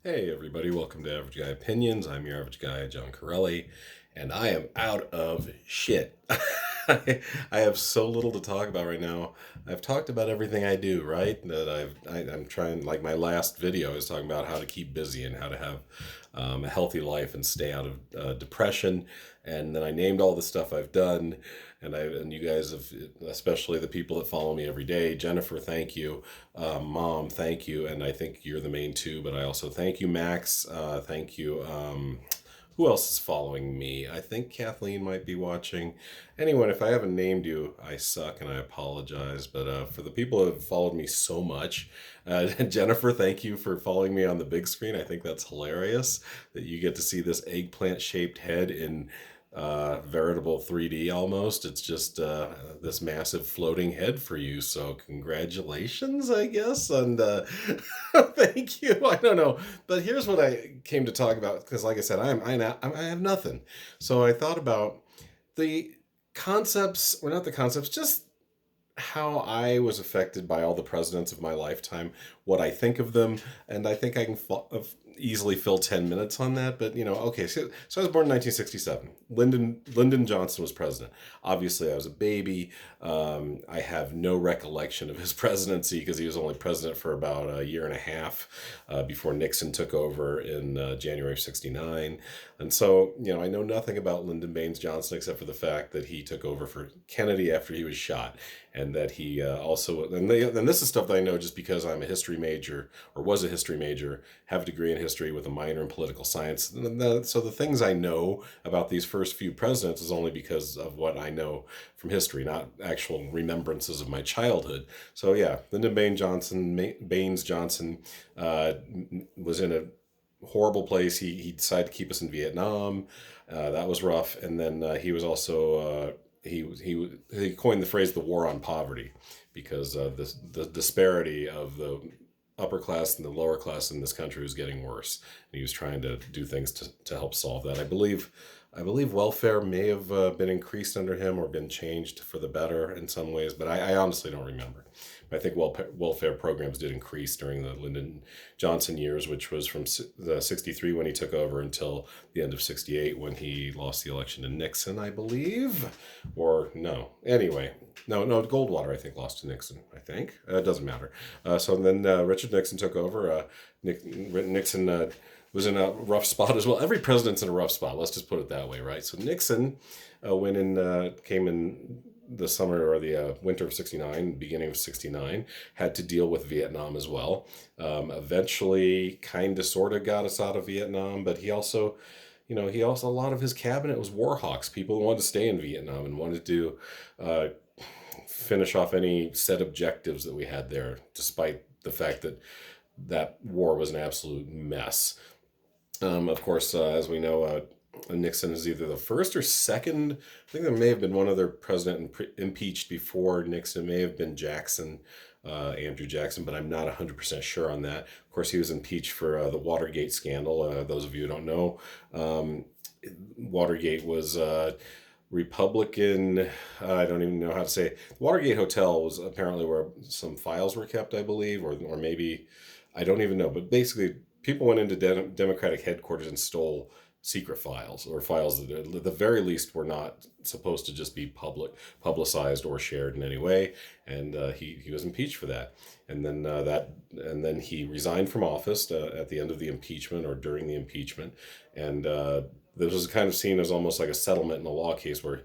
Hey everybody, welcome to Average Guy Opinions. I'm your average guy, John Corelli, and I am out of shit. I have so little to talk about right now. I've talked about everything I do, right? I'm trying, like my last video is talking about how to keep busy and how to have a healthy life and stay out of depression. And then I named all the stuff I've done, and you guys have, especially the people that follow me every day. Jennifer, thank you. Mom, thank you. And I think you're the main two, but I also thank you, Max. Thank you. Who else is following me? I think Kathleen might be watching. Anyone, if I haven't named you, I suck and I apologize. But for the people who have followed me so much, Jennifer, thank you for following me on the big screen. I think that's hilarious that you get to see this eggplant shaped head in veritable 3D almost. It's just this massive floating head for you. So congratulations, I guess, and thank you. I don't know, but here's what I came to talk about because, like I said, I have nothing. So I thought about the concepts, or not the concepts, just how I was affected by all the presidents of my lifetime, what I think of them, and I think I can easily fill 10 minutes on that. But, okay, so I was born in 1967. Lyndon Johnson was president. Obviously, I was a baby. I have no recollection of his presidency because he was only president for about a year and a half before Nixon took over in January of 69. And so, I know nothing about Lyndon Baines Johnson except for the fact that he took over for Kennedy after he was shot, and that he and this is stuff that I know just because I'm a history major, or was a history major, have a degree in history with a minor in political science. So the things I know about these first few presidents is only because of what I know from history, not actual remembrances of my childhood. So yeah, Lyndon Baines Johnson was in a horrible place. He decided to keep us in Vietnam. That was rough. And then he was also he coined the phrase "the war on poverty" because the disparity of the upper class and the lower class in this country was getting worse. And he was trying to do things to help solve that. I believe welfare may have been increased under him or been changed for the better in some ways, but I honestly don't remember. But I think welfare programs did increase during the Lyndon Johnson years, which was from the 63 when he took over until the end of 68 when he lost the election to Nixon, I believe. Or no. Anyway, no, Goldwater, I think, lost to Nixon, I think. It doesn't matter. So then Richard Nixon took over. Nixon was in a rough spot as well. Every president's in a rough spot. Let's just put it that way, right? So Nixon came in the summer or the winter of 69, beginning of 69, had to deal with Vietnam as well. Eventually, kind of, sort of got us out of Vietnam, but he also, a lot of his cabinet was war hawks, people who wanted to stay in Vietnam and wanted to finish off any set objectives that we had there, despite the fact that that war was an absolute mess. Of course, as we know, Nixon is either the first or second. I think there may have been one other president impeached before Nixon. It may have been Andrew Jackson, but I'm not 100% sure on that. Of course, he was impeached for the Watergate scandal. Those of you who don't know, Watergate was Republican. I don't even know how to say it. The Watergate Hotel was apparently where some files were kept, I believe, or maybe I don't even know. But basically, people went into Democratic headquarters and stole secret files, or files that at the very least were not supposed to just be publicized or shared in any way. And he was impeached for that. And then he resigned from office at the end of the impeachment or during the impeachment. And this was kind of seen as almost like a settlement in a law case where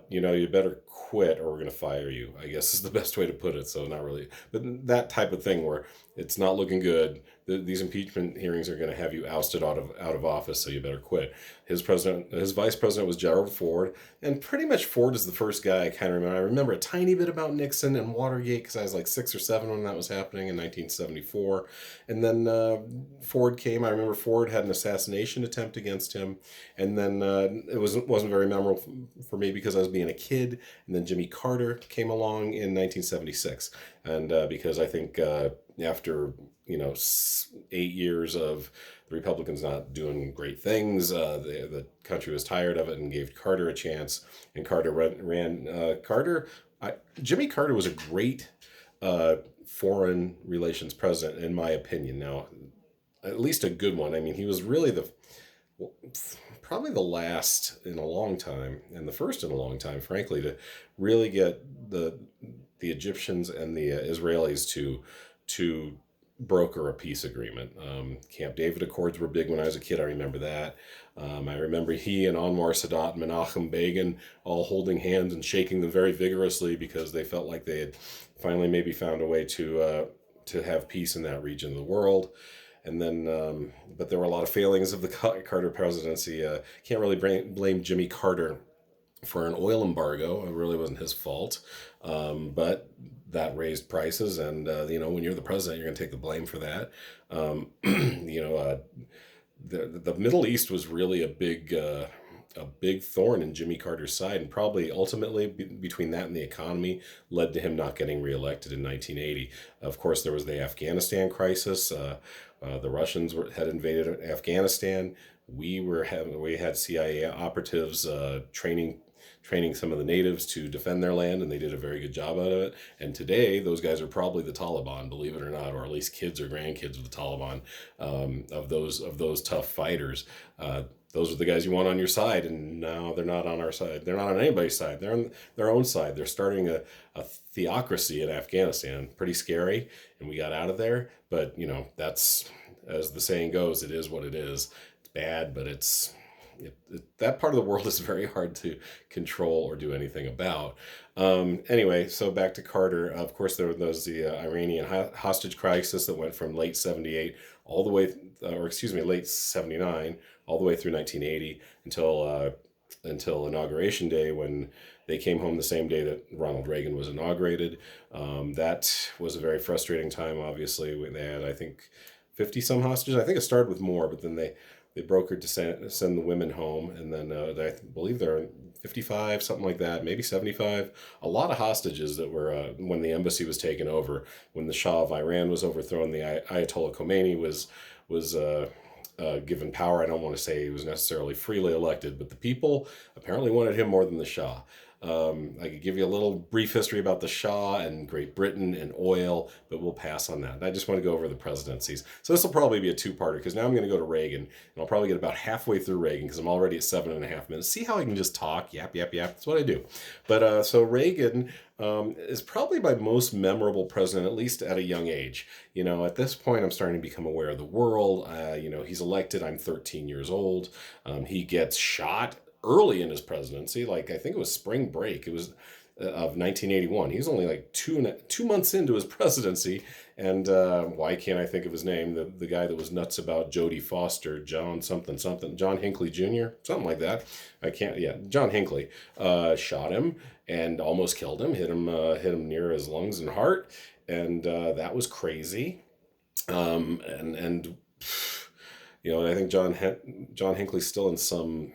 you better quit or we're going to fire you, I guess is the best way to put it. So not really, but that type of thing where it's not looking good. These impeachment hearings are going to have you ousted out of office, so you better quit. His vice president was Gerald Ford, and pretty much Ford is the first guy I kind of remember. I remember a tiny bit about Nixon and Watergate because I was like 6 or 7 when that was happening in 1974, and then Ford came. I remember Ford had an assassination attempt against him, and then it wasn't very memorable for me because I was being a kid, and then Jimmy Carter came along in 1976, and because I think after 8 years of the Republicans not doing great things, the country was tired of it and gave Carter a chance, and Carter ran. Jimmy Carter was a great foreign relations president, in my opinion. Now, at least a good one. I mean, he was really probably the last in a long time, and the first in a long time, frankly, to really get the Egyptians and the Israelis to broker a peace agreement. Camp David Accords were big when I was a kid. I remember that. I remember he and Anwar Sadat and Menachem Begin all holding hands and shaking them very vigorously because they felt like they had finally maybe found a way to have peace in that region of the world. And then, but there were a lot of failings of the Carter presidency. Can't really blame Jimmy Carter for an oil embargo. It really wasn't his fault. But that raised prices, and when you're the president, you're going to take the blame for that. The Middle East was really a big thorn in Jimmy Carter's side, and probably ultimately between that and the economy led to him not getting reelected in 1980. Of course, there was the Afghanistan crisis. The Russians had invaded Afghanistan. We had CIA operatives training some of the natives to defend their land, and they did a very good job out of it. And today, those guys are probably the Taliban, believe it or not, or at least kids or grandkids of the Taliban, of those tough fighters. Those are the guys you want on your side, and now they're not on our side. They're not on anybody's side. They're on their own side. They're starting a theocracy in Afghanistan. Pretty scary, and we got out of there. But, that's, as the saying goes, it is what it is. It's bad, but that part of the world is very hard to control or do anything about. Anyway, so back to Carter. Of course, there was the Iranian hostage crisis that went from late 78 all the way, late 79 all the way through 1980 until Inauguration Day, when they came home the same day that Ronald Reagan was inaugurated. That was a very frustrating time, obviously. They had, I think, 50 some hostages. I think it started with more, but then they brokered to send the women home, and then I believe there are 55, something like that, maybe 75. A lot of hostages that were when the embassy was taken over, when the Shah of Iran was overthrown, the Ayatollah Khomeini was given power. I don't want to say he was necessarily freely elected, but the people apparently wanted him more than the Shah. I could give you a little brief history about the Shah and Great Britain and oil, but we'll pass on that. I just want to go over the presidencies. So this will probably be a two-parter, because now I'm going to go to Reagan, and I'll probably get about halfway through Reagan, because I'm already at 7.5 minutes. See how I can just talk, yap. That's what I do. But so Reagan is probably my most memorable president, at least at a young age. At this point, I'm starting to become aware of the world. He's elected. I'm 13 years old. He gets shot early in his presidency, like I think it was spring break. It was of 1981. He was only like two months into his presidency, and why can't I think of his name? The guy that was nuts about Jodie Foster, John Hinckley Jr., something like that. John Hinckley shot him and almost killed him. Hit him near his lungs and heart, and that was crazy. And I think John Hinckley's still in some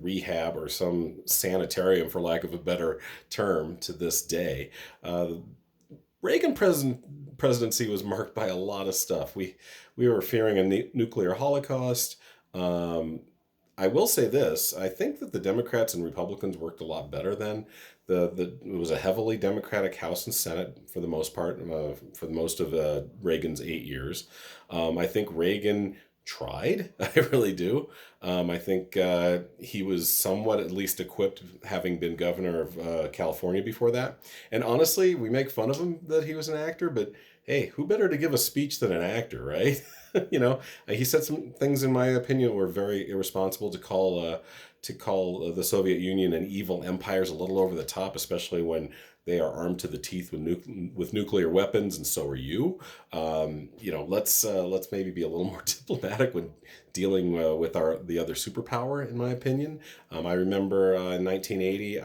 rehab or some sanitarium, for lack of a better term, to this day. Reagan presidency was marked by a lot of stuff. We were fearing a nuclear holocaust. I will say this: I think that the Democrats and Republicans worked a lot better then. It was a heavily Democratic House and Senate for the most part, for most of Reagan's 8 years. I think Reagan tried. I really do. I think he was somewhat at least equipped, having been governor of California before that. And honestly, we make fun of him that he was an actor, but hey, who better to give a speech than an actor, right? He said some things, in my opinion, were very irresponsible. To call the Soviet Union an evil empire is a little over the top, especially when they are armed to the teeth with nuclear weapons, and so are you. Let's maybe be a little more diplomatic when dealing with the other superpower, in my opinion. I remember in 1980,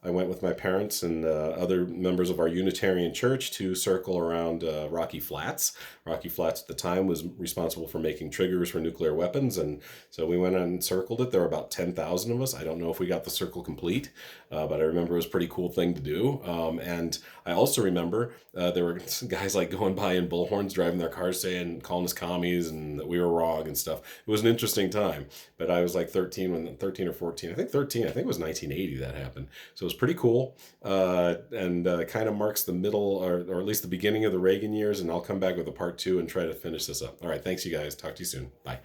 I went with my parents and other members of our Unitarian church to circle around Rocky Flats. Rocky Flats at the time was responsible for making triggers for nuclear weapons, and so we went and circled it. There were about 10,000 of us. I don't know if we got the circle complete, but I remember it was a pretty cool thing to do. And I also remember there were guys like going by in bullhorns, driving their cars, calling us commies and that we were wrong and stuff. It was an interesting time, but I was like 13 or 14. I think 13. I think it was 1980 that happened. So it was was pretty cool, and kind of marks the middle, or at least the beginning of the Reagan years, and I'll come back with a part 2 and try to finish this up. All right, thanks, you guys. Talk to you soon. Bye.